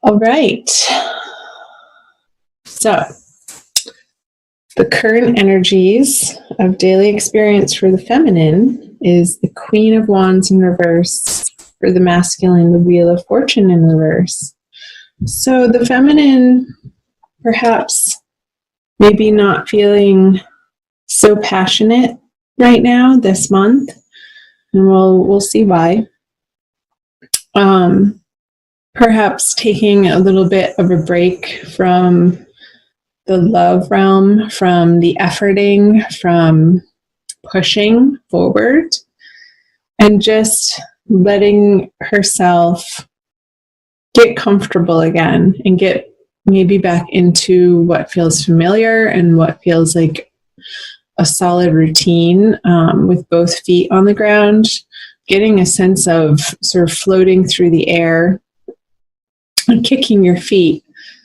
All right. So, the current energies of daily experience for the feminine is the Queen of Wands in reverse. For the masculine, the Wheel of Fortune in reverse. So, the feminine perhaps maybe not feeling so passionate right now this month, and we'll see why. Perhaps taking a little bit of a break from the love realm, from the efforting, from pushing forward, and just letting herself get comfortable again and get maybe back into what feels familiar and what feels like a solid routine, with both feet on the ground, getting a sense of sort of floating through the air and kicking your feet,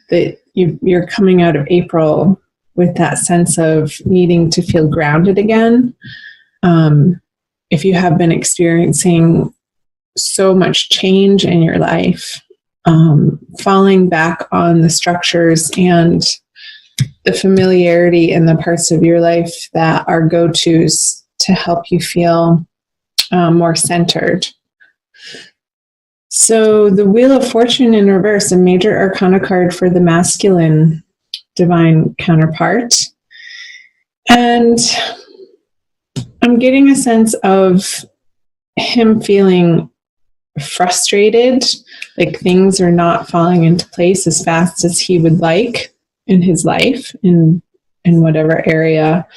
that you're coming out of April with that sense of needing to feel grounded again. If you have been experiencing so much change in your life, falling back on the structures and the familiarity in the parts of your life that are go-tos to help you feel more centered. So the Wheel of Fortune in reverse, a major arcana card for the masculine divine counterpart. And I'm getting a sense of him feeling frustrated, like things are not falling into place as fast as he would like in his life, in whatever area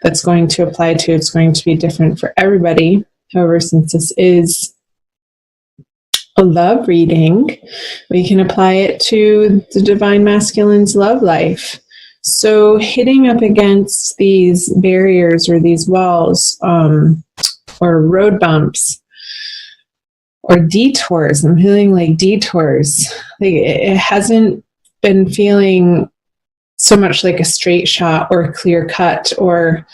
that's going to apply to. It's going to be different for everybody. However, since this is a love reading, we can apply it to the divine masculine's love life. So hitting up against these barriers or these walls, or road bumps or detours. I'm feeling like detours. Like it hasn't been feeling so much like a straight shot or a clear cut, or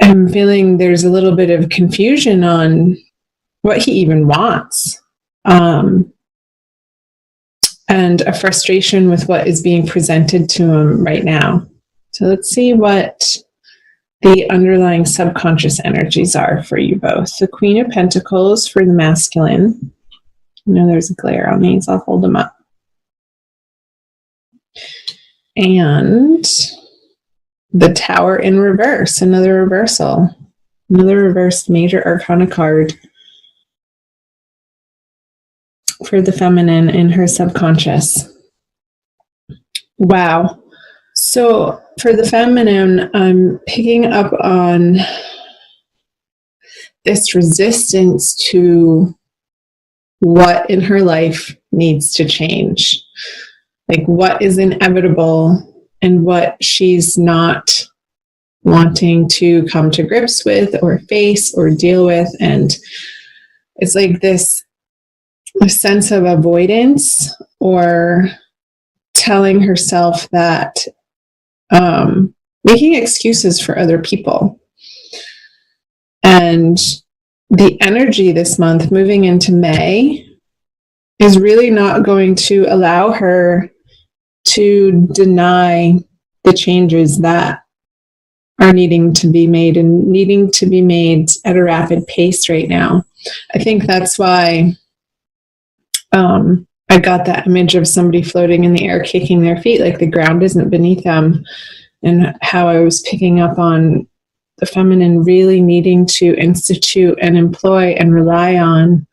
I'm feeling there's a little bit of confusion on what he even wants, and a frustration with what is being presented to him right now. So let's see what the underlying subconscious energies are for you both. The Queen of Pentacles for the masculine. I know there's a glare on these. I'll hold them up. And the Tower in reverse, another reversal, another reversed major arcana card for the feminine in her subconscious. Wow. So for the feminine, I'm picking up on this resistance to what in her life needs to change. Like what is inevitable and what she's not wanting to come to grips with or face or deal with. And it's like this sense of avoidance, or telling herself that, making excuses for other people. And the energy this month moving into May is really not going to allow her to deny the changes that are needing to be made and needing to be made at a rapid pace right now. I think that's why I got that image of somebody floating in the air, kicking their feet, like the ground isn't beneath them, and how I was picking up on the feminine really needing to institute and employ and rely on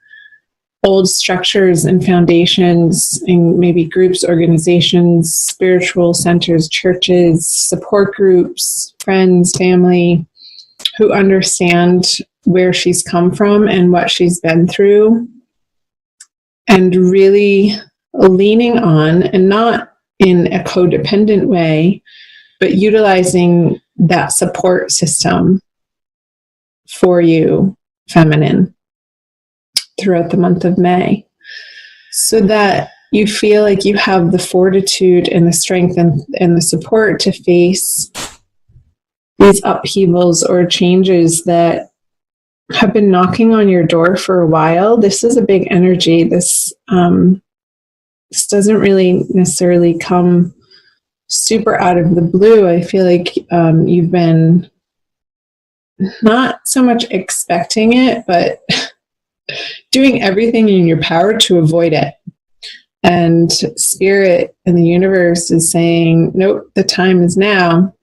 old structures and foundations in maybe groups, organizations, spiritual centers, churches, support groups, friends, family, who understand where she's come from and what she's been through, and really leaning on, and not in a codependent way, but utilizing that support system for you, feminine, throughout the month of May, so that you feel like you have the fortitude and the strength and the support to face these upheavals or changes that have been knocking on your door for a while. This is a big energy. This this doesn't really necessarily come super out of the blue. I feel like you've been not so much expecting it, but doing everything in your power to avoid it. And spirit and the universe is saying, nope, the time is now.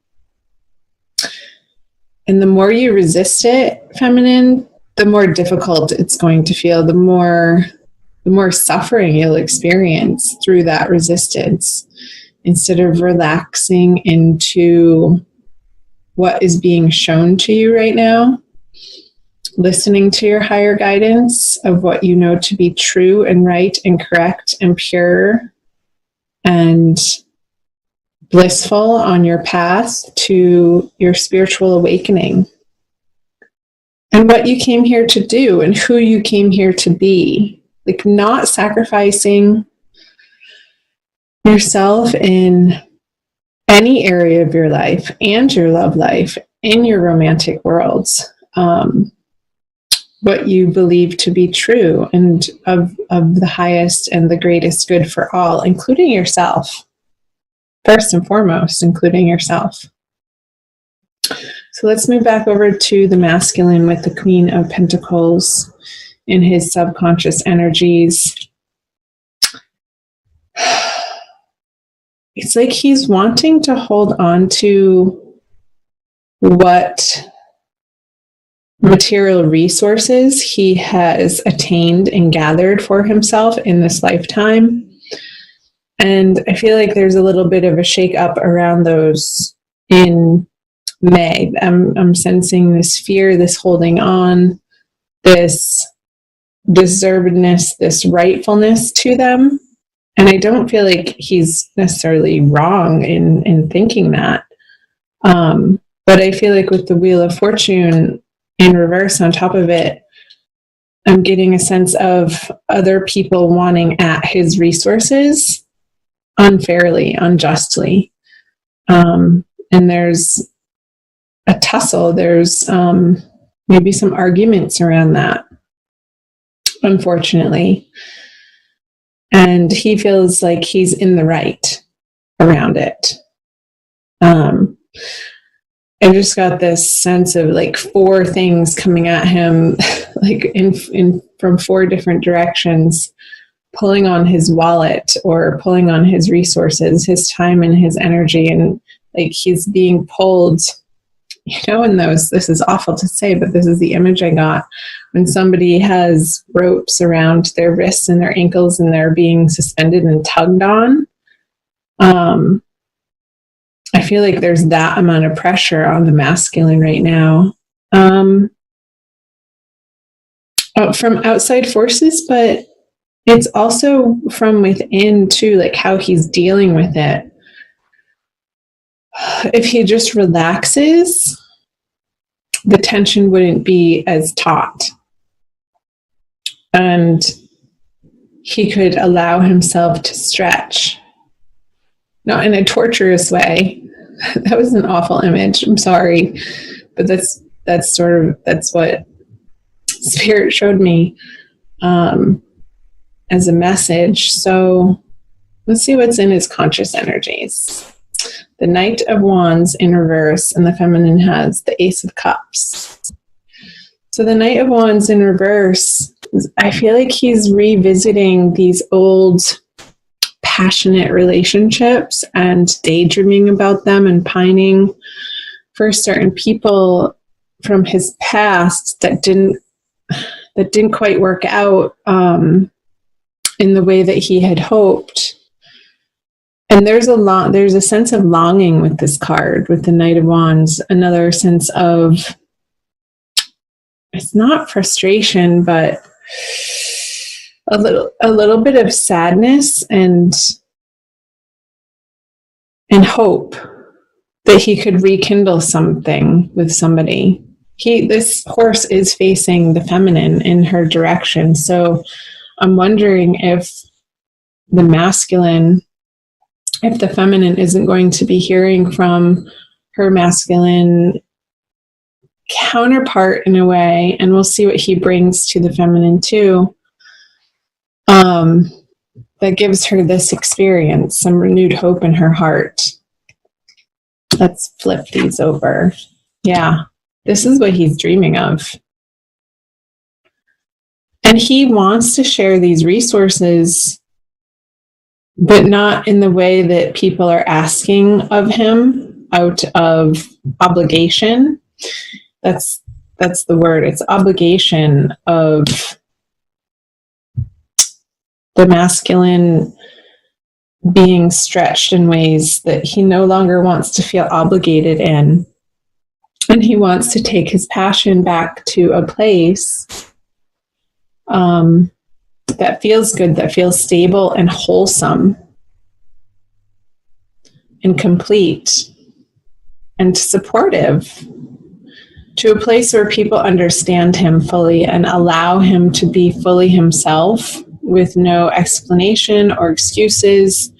And the more you resist it, feminine, the more difficult it's going to feel, the more suffering you'll experience through that resistance, instead of relaxing into what is being shown to you right now, listening to your higher guidance of what you know to be true and right and correct and pure and blissful on your path to your spiritual awakening, and what you came here to do and who you came here to be. Like, not sacrificing yourself in any area of your life and your love life in your romantic worlds. What you believe to be true and of the highest and the greatest good for all, including yourself. First and foremost, including yourself. So let's move back over to the masculine with the Queen of Pentacles in his subconscious energies. It's like he's wanting to hold on to what material resources he has attained and gathered for himself in this lifetime. And I feel like there's a little bit of a shake-up around those in May. I'm sensing this fear, this holding on, this deservedness, this rightfulness to them. And I don't feel like he's necessarily wrong in thinking that. But I feel like with the Wheel of Fortune in reverse on top of it, I'm getting a sense of other people wanting at his resources unfairly, unjustly. And there's a tussle. There's maybe some arguments around that, unfortunately. And he feels like he's in the right around it. I just got this sense of like 4 things coming at him, like in from 4 different directions, pulling on his wallet or pulling on his resources, his time and his energy. And like he's being pulled, in those, this is awful to say, but this is the image I got. When somebody has ropes around their wrists and their ankles and they're being suspended and tugged on, I feel like there's that amount of pressure on the masculine right now. From outside forces, but it's also from within too, like how he's dealing with it. If he just relaxes, the tension wouldn't be as taut. And he could allow himself to stretch. Not in a torturous way. That was an awful image. I'm sorry. But that's what Spirit showed me as a message. So let's see what's in his conscious energies. The Knight of Wands in reverse, and the feminine has the Ace of Cups. So the Knight of Wands in reverse, I feel like he's revisiting these old passionate relationships and daydreaming about them and pining for certain people from his past that didn't quite work out in the way that he had hoped. And there's a sense of longing with this card, with the Knight of Wands, another sense of, it's not frustration, but a little bit of sadness and hope that he could rekindle something with somebody. This horse is facing the feminine in her direction. So I'm wondering if the feminine isn't going to be hearing from her masculine counterpart in a way, and we'll see what he brings to the feminine too. that gives her this experience, some renewed hope in her heart. Let's flip these over. Yeah, this is what he's dreaming of. And he wants to share these resources, but not in the way that people are asking of him out of obligation. That's the word. It's obligation of the masculine being stretched in ways that he no longer wants to feel obligated in. And he wants to take his passion back to a place that feels good, that feels stable and wholesome and complete and supportive, to a place where people understand him fully and allow him to be fully himself with no explanation or excuses.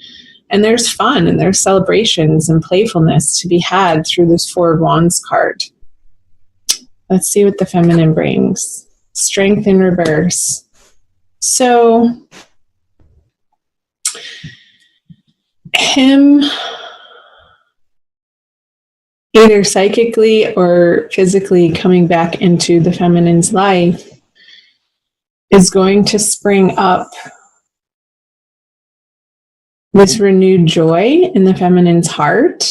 And there's fun and there's celebrations and playfulness to be had through this Four of Wands card. Let's see what the feminine brings. Strength in reverse. So, him either psychically or physically coming back into the feminine's life is going to spring up this renewed joy in the feminine's heart.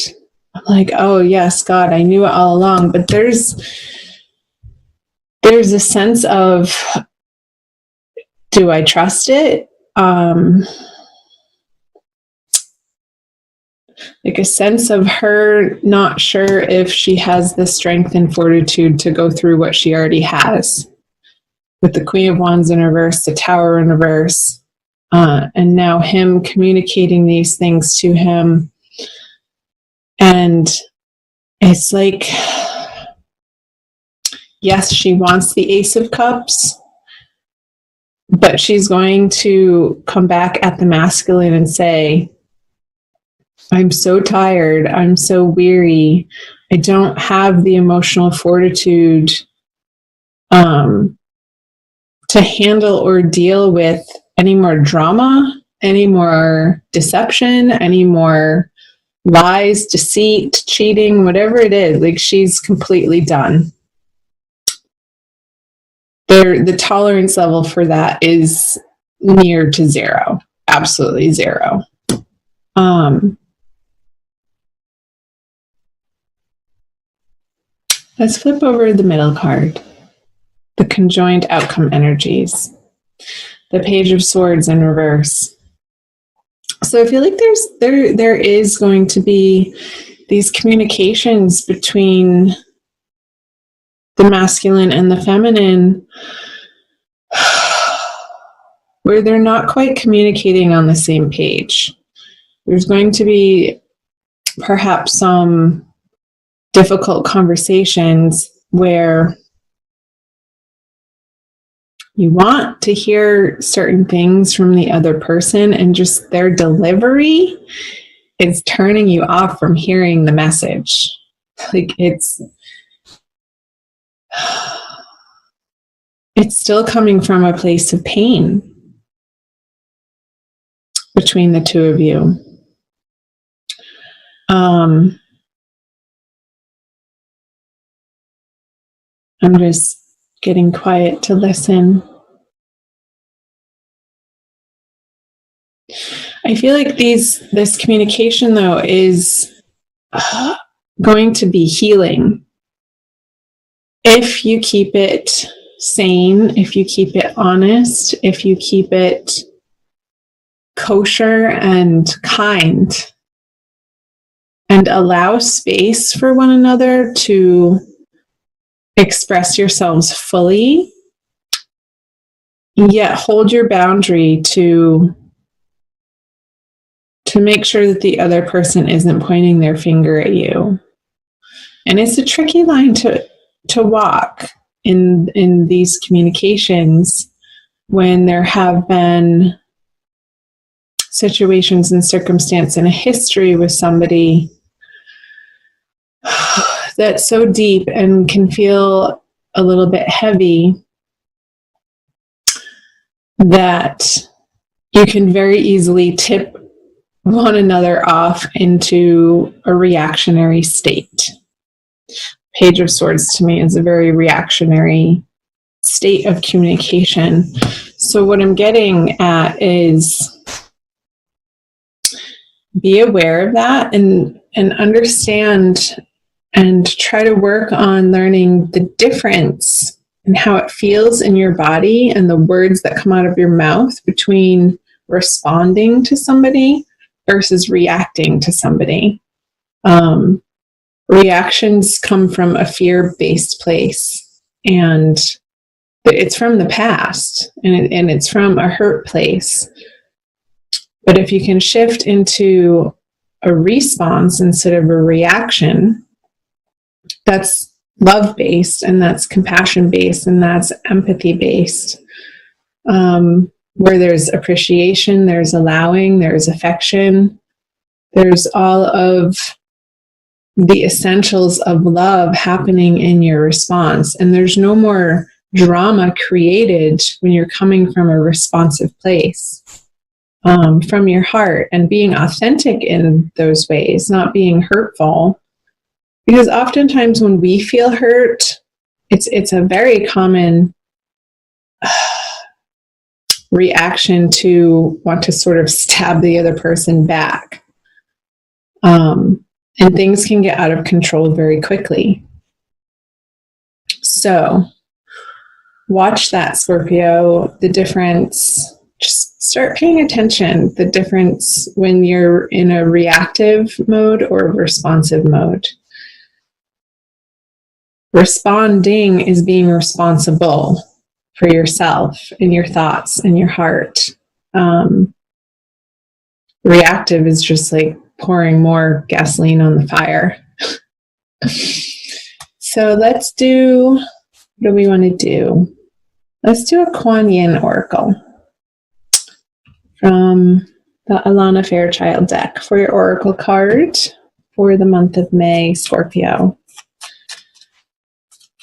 I'm like, oh yes, God, I knew it all along. But there's a sense of, do I trust it? Like a sense of her not sure if she has the strength and fortitude to go through what she already has. With the Queen of Wands in reverse, the Tower in reverse, and now him communicating these things to him. And it's like, yes, she wants the Ace of Cups, but she's going to come back at the masculine and say, I'm so tired. I'm so weary. I don't have the emotional fortitude to handle or deal with any more drama, any more deception, any more lies, deceit, cheating, whatever it is. Like, she's completely done. The tolerance level for that is near to zero. Absolutely zero. Let's flip over the middle card. The conjoined outcome energies. The Page of Swords in reverse. So I feel like there is going to be these communications between the masculine and the feminine where they're not quite communicating on the same page. There's going to be perhaps some difficult conversations where you want to hear certain things from the other person and just their delivery is turning you off from hearing the message. Like, it's still coming from a place of pain between the two of you. I'm just getting quiet to listen. I feel like this communication, though, is going to be healing if you keep it sane, if you keep it honest, if you keep it kosher and kind, and allow space for one another to express yourselves fully, yet hold your boundary to make sure that the other person isn't pointing their finger at you. And it's a tricky line to walk in these communications when there have been situations and circumstance and a history with somebody that's so deep and can feel a little bit heavy that you can very easily tip one another off into a reactionary state. Page of Swords to me is a very reactionary state of communication. So what I'm getting at is be aware of that and understand and try to work on learning the difference in how it feels in your body and the words that come out of your mouth between responding to somebody versus reacting to somebody. Reactions come from a fear-based place, and it's from the past, and it's from a hurt place. But if you can shift into a response instead of a reaction, that's love-based, and that's compassion-based, and that's empathy-based, where there's appreciation, there's allowing, there's affection, there's all of the essentials of love happening in your response. And there's no more drama created when you're coming from a responsive place, from your heart, and being authentic in those ways, not being hurtful. Because oftentimes when we feel hurt, it's a very common reaction to want to sort of stab the other person back. And things can get out of control very quickly. So watch that, Scorpio, the difference. Just start paying attention, the difference when you're in a reactive mode or a responsive mode. Responding is being responsible for yourself and your thoughts and your heart. Reactive is just like pouring more gasoline on the fire. So let's do, what do we want to do? Let's do a Kuan Yin Oracle from the Alana Fairchild deck for your Oracle card for the month of May, Scorpio.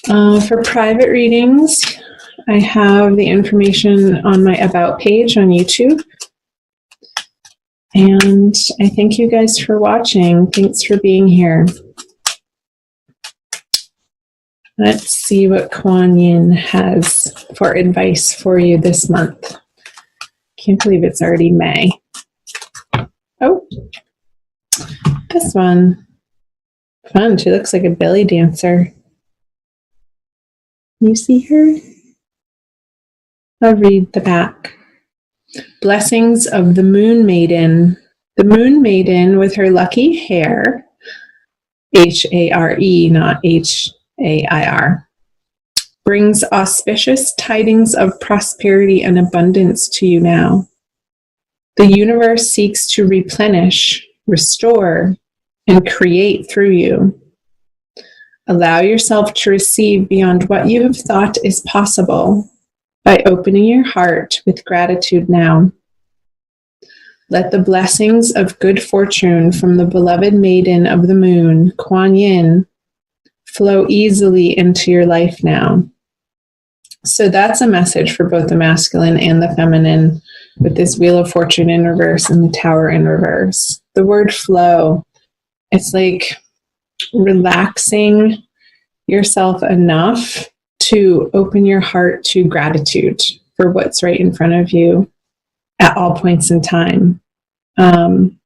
For private readings, I have the information on my About page on YouTube. And I thank you guys for watching. Thanks for being here. Let's see what Kuan Yin has for advice for you this month. Can't believe it's already May. Oh, this one. Fun. She looks like a belly dancer. You see her? I'll read the back. Blessings of the Moon Maiden. The Moon Maiden with her lucky hair, H-A-R-E, not H-A-I-R, brings auspicious tidings of prosperity and abundance to you now. The universe seeks to replenish, restore, and create through you. Allow yourself to receive beyond what you have thought is possible by opening your heart with gratitude now. Let the blessings of good fortune from the beloved maiden of the moon, Kuan Yin, flow easily into your life now. So that's a message for both the masculine and the feminine with this Wheel of Fortune in reverse and the Tower in reverse. The word flow, it's like relaxing yourself enough to open your heart to gratitude for what's right in front of you at all points in time. And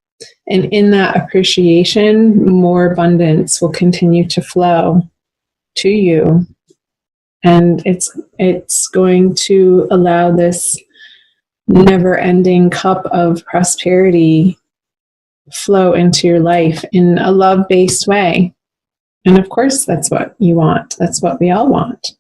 in that appreciation, more abundance will continue to flow to you. And it's going to allow this never-ending cup of prosperity flow into your life in a love-based way. And of course, that's what you want. That's what we all want.